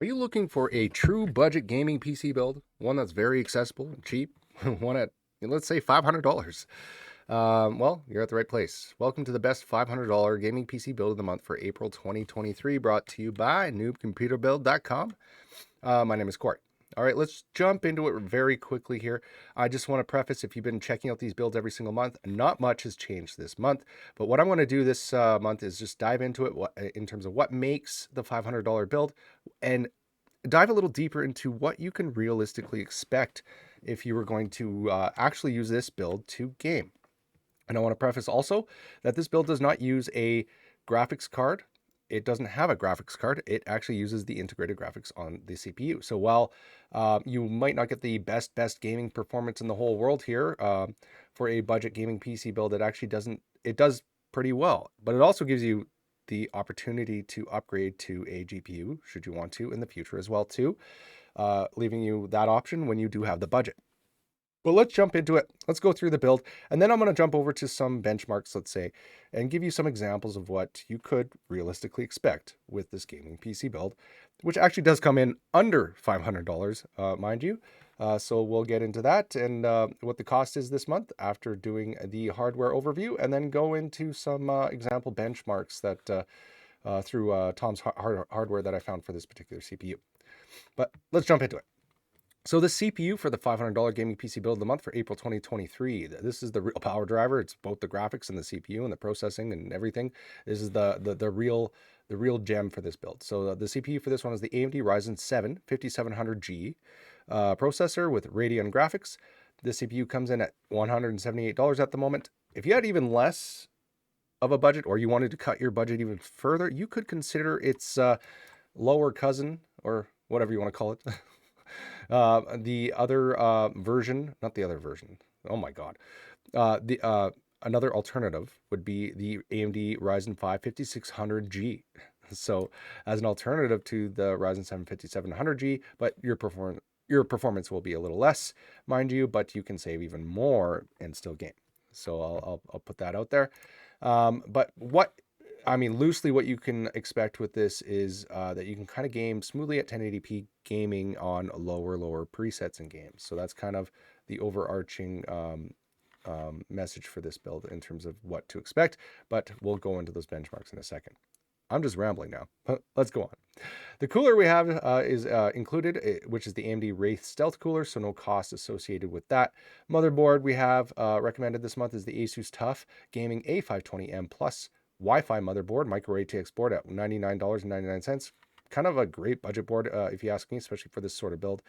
Are you looking for a true budget gaming PC build? One that's very accessible and cheap? One at, let's say, $500? Well, you're at the right place. Welcome to the best $500 gaming PC build of the month for April 2023, brought to you by NewbComputerBuild.com. My name is Court. All right, let's jump into it very quickly here. I just want to preface, if you've been checking out these builds every single month, not much has changed this month. But what I'm going to do this month is just dive into it in terms of what makes the $500 build and dive a little deeper into what you can realistically expect if you were going to actually use this build to game. And I want to preface also that this build does not use a graphics card. It doesn't have a graphics card. It actually uses the integrated graphics on the CPU. So while you might not get the best gaming performance in the whole world here for a budget gaming PC build, it does pretty well. But it also gives you the opportunity to upgrade to a GPU should you want to in the future as well too, leaving you that option when you do have the budget. But let's jump into it. Let's go through the build, and then I'm going to jump over to some benchmarks, let's say, and give you some examples of what you could realistically expect with this gaming PC build, which actually does come in under $500, mind you. So we'll get into that and what the cost is this month after doing the hardware overview, and then go into some example benchmarks that through Tom's hardware that I found for this particular CPU. But let's jump into it. So the CPU for the $500 gaming PC build of the month for April 2023, this is the real power driver. It's both the graphics and the CPU and the processing and everything. This is the real gem for this build. So the CPU for this one is the AMD Ryzen 7 5700G processor with Radeon graphics. The CPU comes in at $178 at the moment. If you had even less of a budget, or you wanted to cut your budget even further, you could consider its lower cousin, or whatever you want to call it. The other version, not the other version. Oh my God. The Another alternative would be the AMD Ryzen 5 5600G. So as an alternative to the Ryzen 7 5700G, but your performance will be a little less, mind you, but you can save even more and still game. So I'll put that out there. But loosely what you can expect with this is that you can kind of game smoothly at 1080p gaming on lower presets in games. So that's kind of the overarching message for this build in terms of what to expect, but we'll go into those benchmarks in a second. I'm just rambling now. Let's go on. The cooler we have is included, which is the AMD Wraith Stealth Cooler, so no cost associated with that. Motherboard we have recommended this month is the Asus TUF Gaming A520M Plus Wi-Fi motherboard, micro ATX board at $99.99. Kind of a great budget board, if you ask me, especially for this sort of build,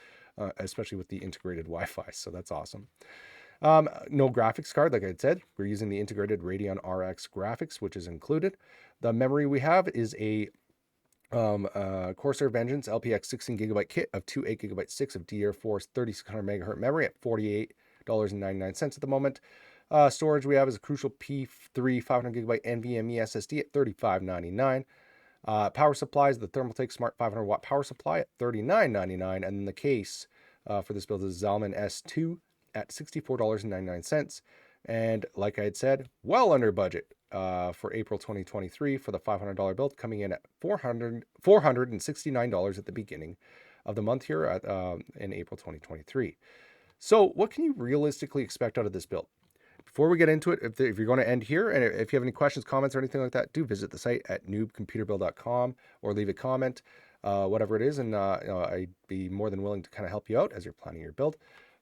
especially with the integrated Wi-Fi. So that's awesome. No graphics card, like I said. We're using the integrated Radeon RX graphics, which is included. The memory we have is a Corsair Vengeance LPX 16GB kit of two 8GB sticks of DDR4 3600 MHz memory at $48.99 at the moment. Storage we have is a Crucial P3 500GB NVMe SSD at $35.99. Power supply is the Thermaltake Smart 500 watt power supply at $39.99, and then the case for this build is Zalman S2 at $64.99. And like I had said, well under budget for April 2023 for the $500 build, coming in at $469 at the beginning of the month here in April 2023. So what can you realistically expect out of this build? Before we get into it, if you're going to end here, and if you have any questions, comments, or anything like that, do visit the site at newbcomputerbuild.com or leave a comment, whatever it is, and I'd be more than willing to kind of help you out as you're planning your build.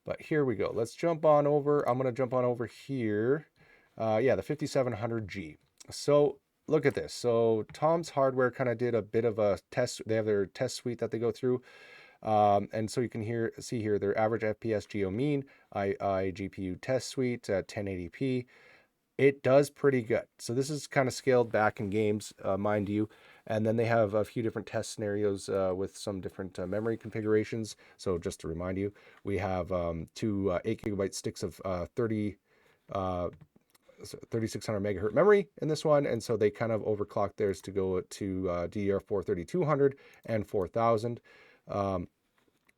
But here we go. Let's jump on over. I'm going to jump on over here. The 5700G. So look at this. So Tom's Hardware kind of did a bit of a test. They have their test suite that they go through. And so you can see here their average FPS geo mean, GPU test suite at 1080p. It does pretty good. So this is kind of scaled back in games, mind you. And then they have a few different test scenarios with some different memory configurations. So just to remind you, we have two 8GB sticks of 3600 megahertz memory in this one, and so they kind of overclocked theirs to go to DDR4 3200 and 4000.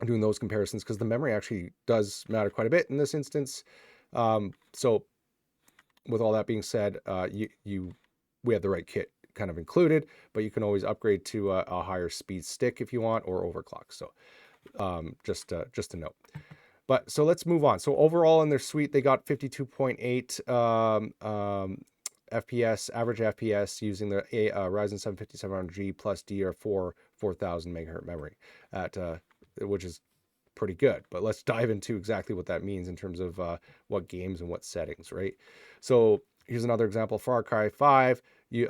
Doing those comparisons because the memory actually does matter quite a bit in this instance. So with all that being said, we have the right kit kind of included, but you can always upgrade to a higher speed stick if you want, or overclock. So just a note. But so let's move on. So overall in their suite, they got 52.8 FPS, average FPS using the Ryzen 7 5700G plus DDR4 4000 megahertz memory, at which is pretty good. But let's dive into exactly what that means in terms of what games and what settings, right? So here's another example. Far Cry 5, you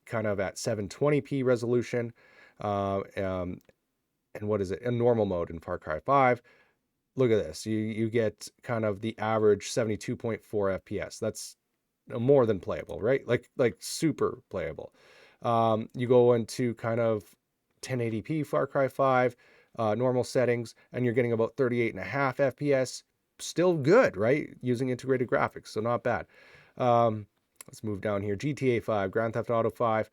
kind of at 720p resolution, and what is it? In normal mode in Far Cry 5. Look at this. You get kind of the average 72.4 FPS. That's more than playable, right? Like super playable. You go into kind of 1080p Far Cry 5 normal settings, and you're getting about 38.5 FPS. Still good, right? Using integrated graphics, so not bad. Let's move down here. GTA 5, Grand Theft Auto 5.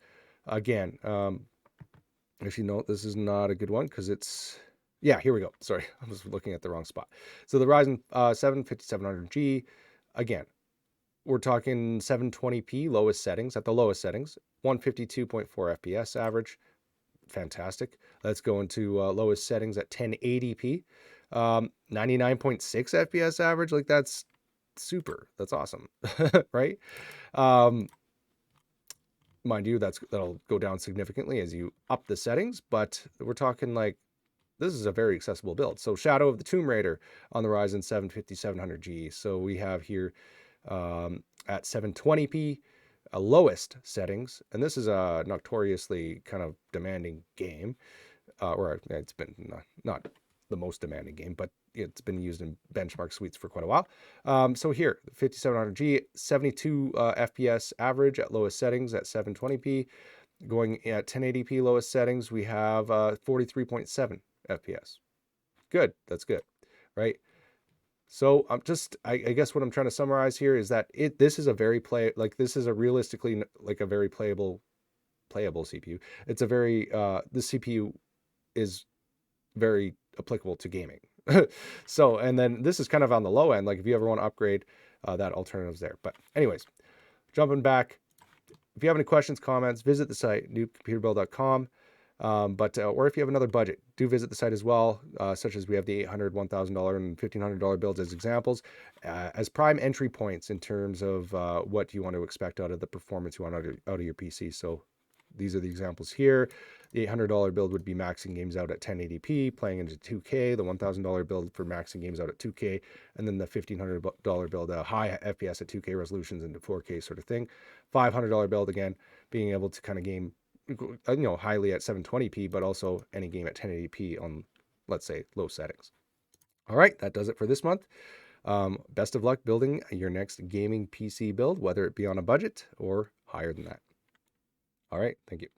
Again, actually, no, this is not a good one because it's... Yeah, here we go. Sorry, I was looking at the wrong spot. So the Ryzen 7 5700G, again, we're talking 720p lowest settings, at the lowest settings, 152.4 FPS average. Fantastic. Let's go into lowest settings at 1080p, 99.6 FPS average. Like, that's super. That's awesome, right? Mind you, that'll go down significantly as you up the settings, but we're talking like, this is a very accessible build. So Shadow of the Tomb Raider on the Ryzen 7 5700G. So we have here at 720p, lowest settings, and this is a notoriously kind of demanding game, or it's been not the most demanding game, but it's been used in benchmark suites for quite a while. So here, 5700G, 72 FPS average at lowest settings at 720p. Going at 1080p lowest settings, we have 43.7 FPS. Good, that's good, right? So I guess what I'm trying to summarize here is that this is a very this is a realistically like a very playable CPU. It's a very the CPU is very applicable to gaming. So, and then this is kind of on the low end. Like if you ever want to upgrade, that alternative's there. But anyways, jumping back, if you have any questions, comments, visit the site, newbcomputerbuild.com. Or if you have another budget, do visit the site as well, such as we have the $800, $1,000, and $1,500 builds as examples, as prime entry points in terms of what you want to expect out of the performance you want out of your PC. So these are the examples here. The $800 build would be maxing games out at 1080p, playing into 2K. The $1,000 build for maxing games out at 2K, and then the $1,500 build, high FPS at 2K resolutions into 4K sort of thing. $500 build, again, being able to kind of game highly at 720p, but also any game at 1080p on, let's say, low settings. All right, that does it for this month. Best of luck building your next gaming PC build, whether it be on a budget or higher than that. All right, thank you.